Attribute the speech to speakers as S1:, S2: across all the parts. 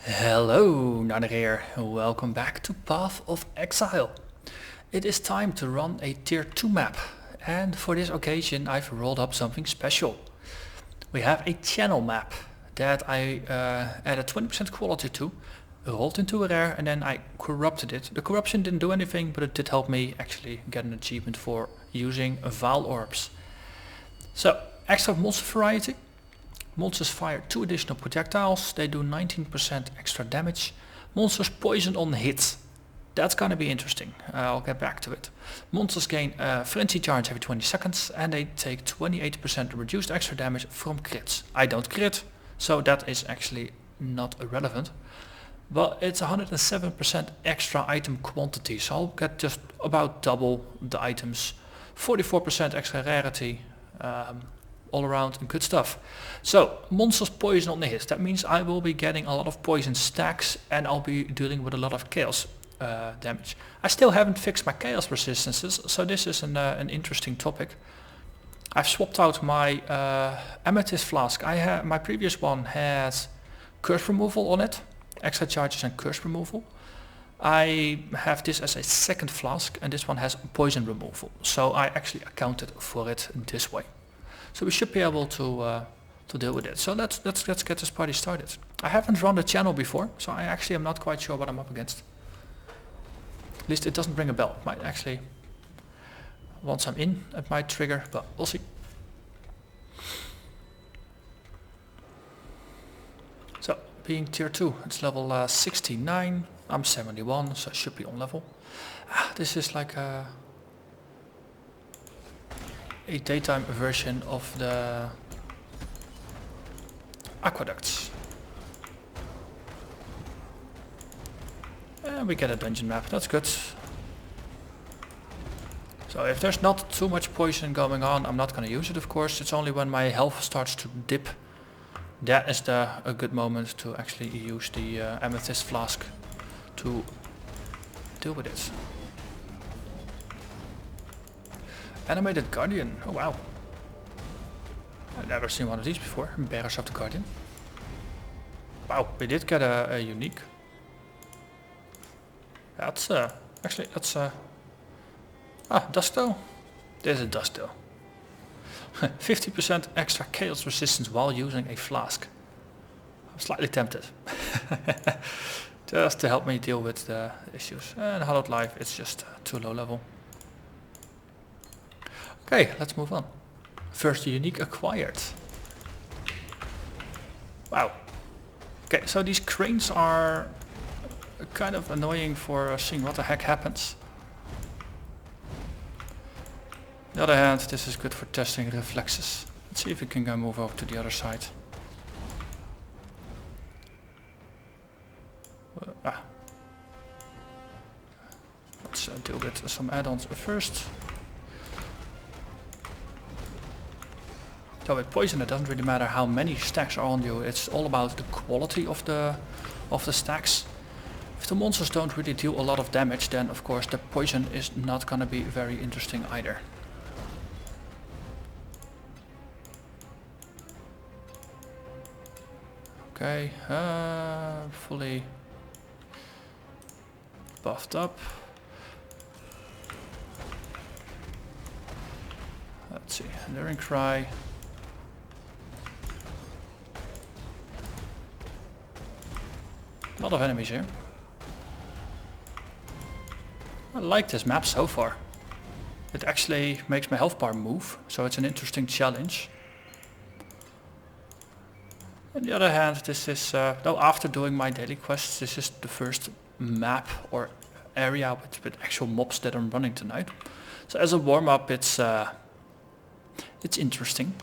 S1: Hello, Narnach here. Welcome back to Path of Exile. It is time to run a tier 2 map, and for this occasion I've rolled up something special. We have a channel map that I added 20% quality to, rolled into a rare, and then I corrupted it. The corruption didn't do anything, but it did help me actually get an achievement for using Vile Orbs. So, extra monster variety. Monsters fire 2 additional projectiles, they do 19% extra damage. Monsters poison on hit. That's gonna be interesting, I'll get back to it. Monsters gain frenzy charge every 20 seconds and they take 28% reduced extra damage from crits. I don't crit, so that is actually not relevant. But it's 107% extra item quantity, so I'll get just about double the items. 44% extra rarity. All around good stuff. So, monsters poison on the hit. That means I will be getting a lot of poison stacks and I'll be dealing with a lot of chaos damage. I still haven't fixed my chaos resistances, so this is an interesting topic. I've swapped out my amethyst flask. My previous one has curse removal on it, extra charges and curse removal. I have this as a second flask and this one has poison removal. So I actually accounted for it this way. So we should be able to deal with it. So let's get this party started. I haven't run the channel before, so I actually am not quite sure what I'm up against. At least it doesn't ring a bell. It might actually, once I'm in, it might trigger, but we'll see. So, being tier 2, it's level 69. I'm 71, so I should be on level. This is like a daytime version of the aqueducts. And we get a dungeon map, that's good. So if there's not too much poison going on, I'm not going to use it of course. It's only when my health starts to dip. That is a good moment to actually use the amethyst flask to deal with it. Animated Guardian, oh wow. I've never seen one of these before, Bearers of the Guardian. Wow, we did get a unique. That's actually that's Dusto. There's a Dusto. 50% extra chaos resistance while using a flask. I'm slightly tempted. Just to help me deal with the issues. And Hallowed Life, it's just too low level. Okay, let's move on. First unique acquired. Wow. Okay, so these cranes are kind of annoying for seeing what the heck happens. On the other hand, this is good for testing reflexes. Let's see if we can go move over to the other side. Let's deal with some add-ons first. So with poison it doesn't really matter how many stacks are on you, it's all about the quality of the stacks. If the monsters don't really deal a lot of damage, then of course the poison is not gonna be very interesting either. Okay, fully buffed up. Let's see, Enduring Cry. A lot of enemies here. I like this map so far. It actually makes my health bar move, so it's an interesting challenge. On the other hand, this is, though after doing my daily quests, this is the first map or area with actual mobs that I'm running tonight. So as a warm-up, it's interesting.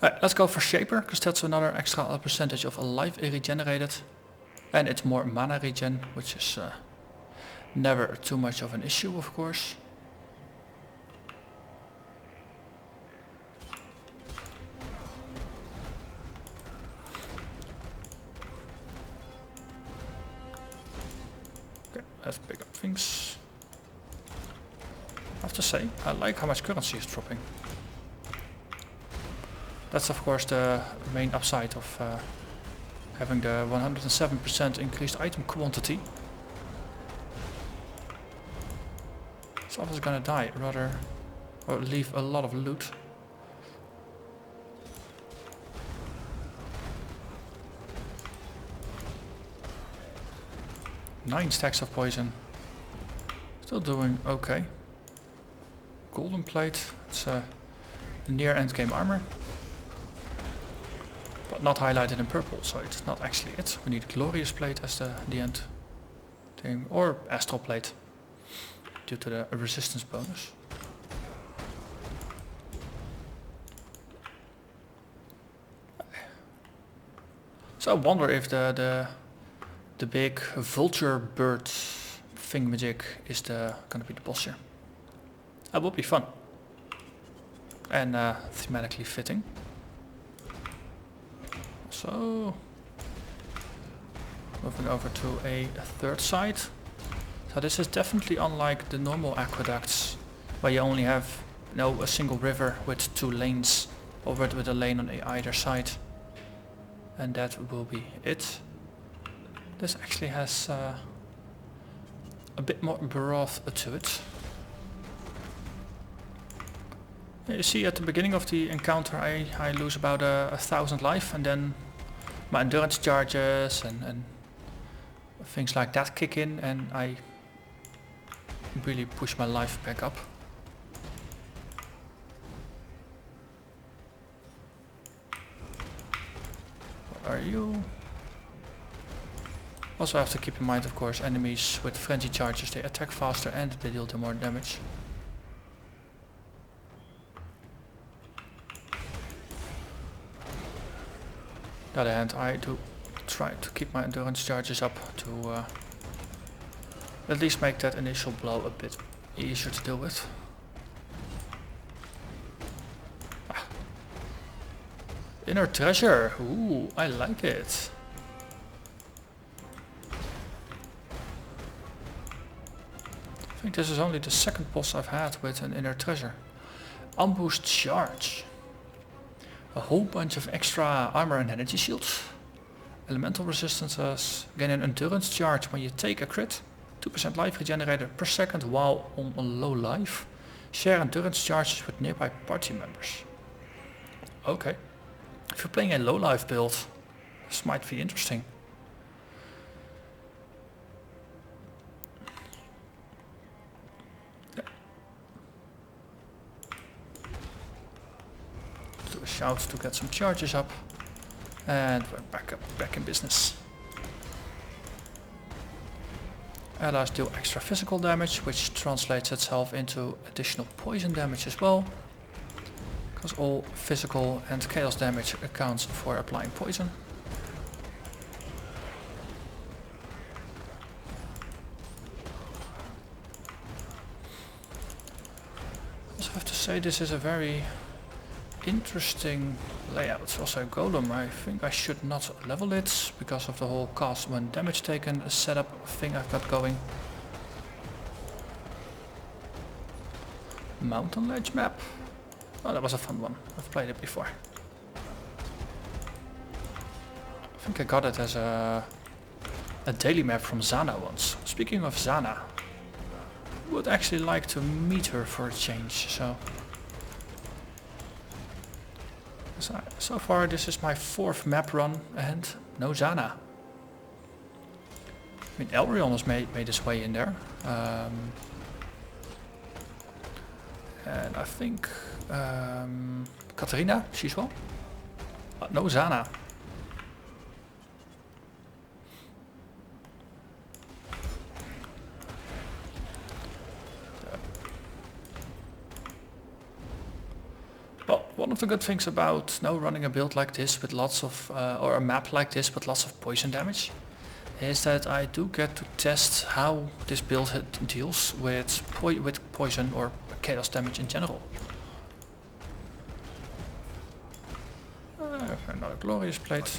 S1: Alright, let's go for Shaper, because that's another extra percentage of life regenerated. And it's more mana regen, which is never too much of an issue, of course. Okay, let's pick up things. I have to say, I like how much currency is dropping. That's of course the main upside of having the 107% increased item quantity. Someone's gonna die, rather, or leave a lot of loot. Nine stacks of poison. Still doing okay. Golden plate. It's near end game armor. But not highlighted in purple, so it's not actually it. We need glorious plate as the end thing. Or astral plate. Due to the resistance bonus. So I wonder if the big vulture bird thingamajig is gonna be the boss here. That would be fun. And thematically fitting. So moving over to a third site. So this is definitely unlike the normal aqueducts, where you only have a single river with two lanes, or with a lane on either side. And that will be it. This actually has a bit more broth to it. You see at the beginning of the encounter I lose about 1,000 life, and then my endurance charges and things like that kick in, and I really push my life back up. What are you? Also have to keep in mind, of course, enemies with frenzy charges, they attack faster and they deal more damage. On the other hand, I do try to keep my endurance charges up to at least make that initial blow a bit easier to deal with. Inner treasure, ooh, I like it. I think this is only the second boss I've had with an inner treasure. Ambushed charge. A whole bunch of extra armor and energy shields. Elemental resistances. Gain an endurance charge when you take a crit. 2% life regenerated per second while on a low life. Share endurance charges with nearby party members. Okay. If you're playing a low life build, this might be interesting. Do a shout to get some charges up. And we're back in business. Allies deal extra physical damage, which translates itself into additional poison damage as well. Because all physical and chaos damage accounts for applying poison. I also have to say this is a very interesting layout. Also a golem, I think I should not level it because of the whole cast when damage taken setup thing I've got going. Mountain ledge map. Oh, that was a fun one. I've played it before. I think I got it as a daily map from Zana once. Speaking of Zana, would actually like to meet her for a change, so far this is my 4th map run and no Zana. I mean, Elrion has made his way in there. And I think Katarina, she's well. No Zana. Well, one of the good things about running a build like this with lots of, or a map like this with lots of poison damage, is that I do get to test how this build deals with poison or chaos damage in general. Another glorious plate. I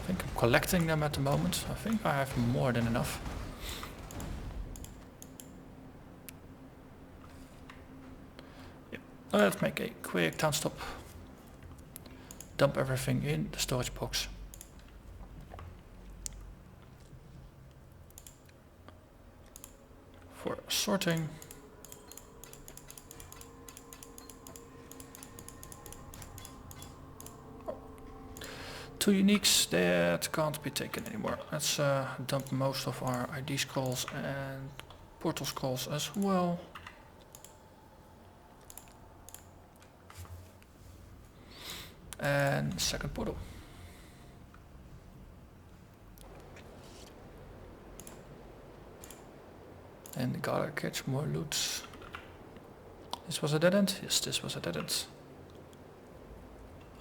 S1: think I'm collecting them at the moment. I think I have more than enough. Let's make a quick town stop. Dump everything in the storage box. for sorting. Oh. 2 uniques that can't be taken anymore. Let's dump most of our ID scrolls and portal scrolls as well. And second portal. And gotta catch more loot. This was a dead end? Yes, this was a dead end.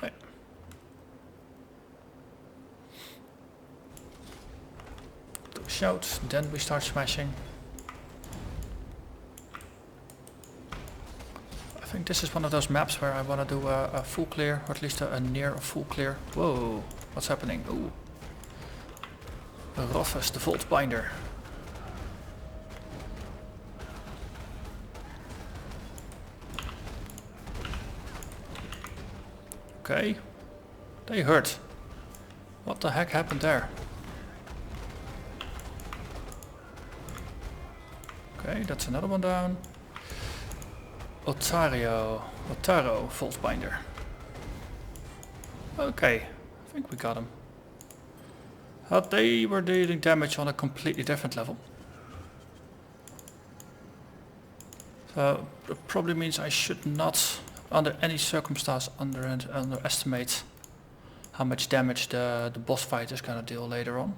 S1: Right. Do a shout, then we start smashing. I think this is one of those maps where I want to do a full clear, or at least a near full clear. Whoa, what's happening? Ooh. Rothus, the Vault Binder. Okay, they hurt. What the heck happened there? Okay, that's another one down. Otaro Vault Binder. Okay, I think we got him. They were dealing damage on a completely different level. So it probably means I should not, under any circumstance, underestimate how much damage the boss fight is gonna deal later on.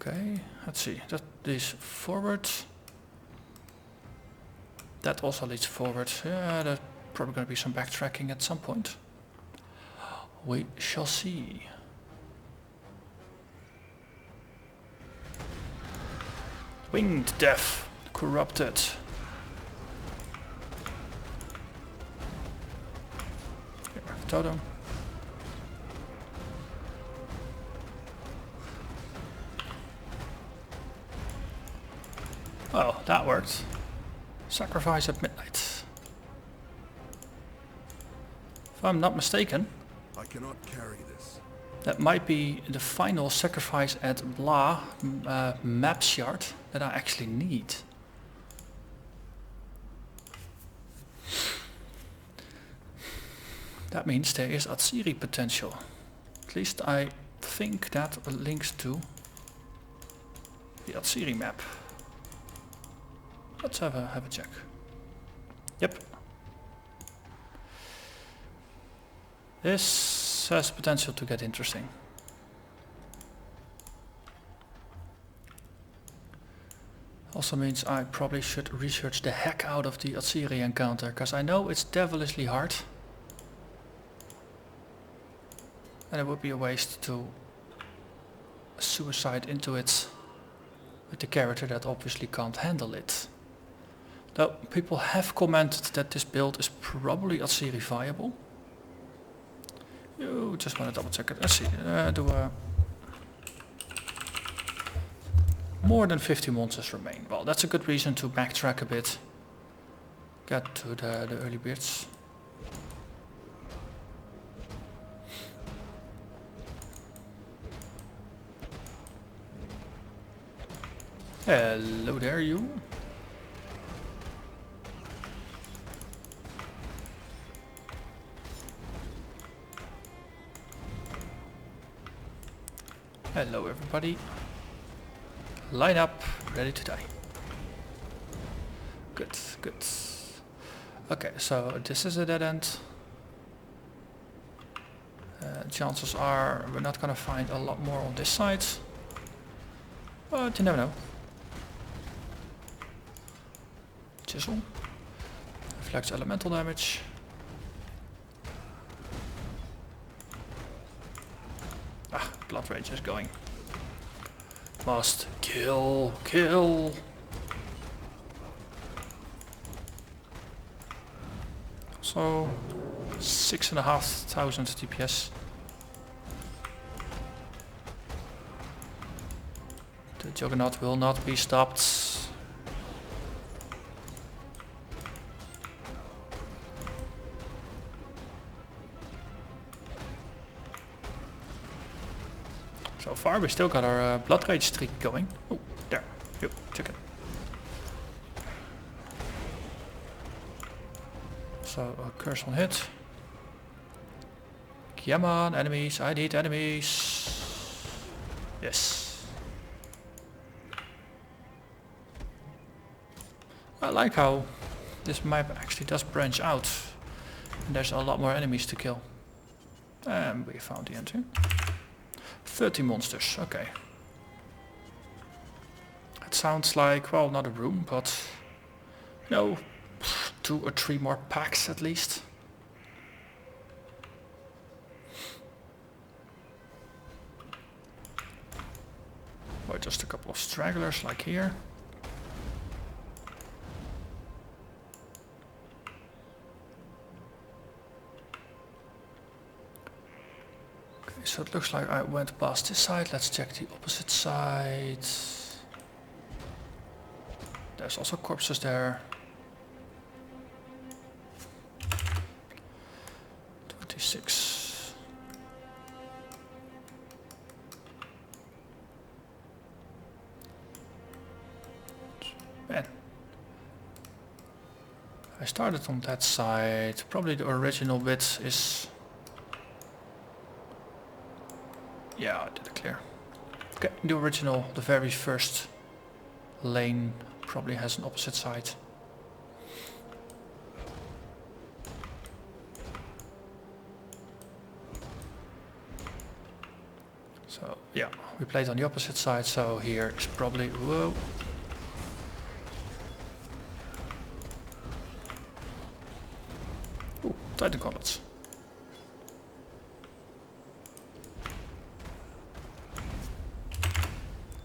S1: Okay, let's see. That leads forward. That also leads forward. Yeah, there's probably gonna be some backtracking at some point. We shall see. Winged Death, corrupted. Totem. Oh, that worked. Sacrifice at midnight. If I'm not mistaken,
S2: I cannot carry this.
S1: that might be the final sacrifice at blah map shard that I actually need. That means there is Atziri potential. At least I think that links to the Atziri map. Let's have a check. Yep. This has potential to get interesting. Also means I probably should research the heck out of the Atziri encounter, because I know it's devilishly hard. And it would be a waste to suicide into it with the character that obviously can't handle it. Though people have commented that this build is probably Atziri viable. You just want to double check it. Let's see. More than 50 monsters remain. Well, that's a good reason to backtrack a bit. Get to the early bits. Hello there, you. Hello everybody. Line up, ready to die. Good, good. Okay, so this is a dead end. Chances are we're not gonna find a lot more on this side. But you never know. Chisel. Reflects elemental damage. Ah, blood rage is going. Must kill, kill. So 6,500 DPS. The Juggernaut will not be stopped. So far we still got our blood rage streak going. Oh, there. Yep, chicken. So a curse on hit. Come on, enemies, I need enemies. Yes. I like how this map actually does branch out. And there's a lot more enemies to kill. And we found the entry. 30 monsters, okay. It sounds like, well, not a room, but no, 2 or 3 more packs at least. Or just a couple of stragglers like here. Okay, so it looks like I went past this side. Let's check the opposite side. There's also corpses there. 26. Man. I started on that side. Probably the original bit is... Yeah, I did it clear. Okay, the original, the very first lane probably has an opposite side. So yeah, we played on the opposite side, so here is probably... Whoa. Ooh, Titan Gauntlets.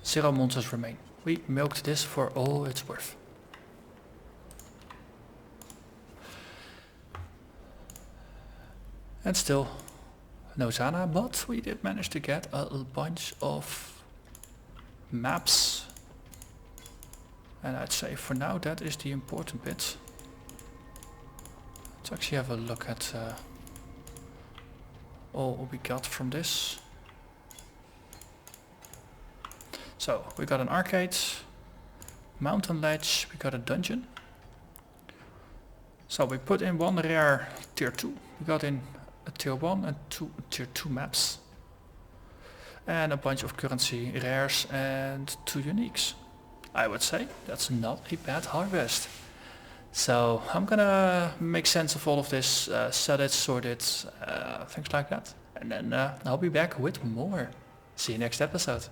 S1: Zero monsters remain. We milked this for all it's worth. And still no Zana, but we did manage to get a bunch of maps. And I'd say for now that is the important bit. Let's actually have a look at all we got from this. So we got an arcade, mountain ledge, we got a dungeon. So we put in 1 rare tier 2, we got in a tier 1 and 2 tier 2 maps. And a bunch of currency rares and 2 uniques. I would say that's not a bad harvest. So I'm gonna make sense of all of this, sell it, sort it, things like that. And then I'll be back with more. See you next episode.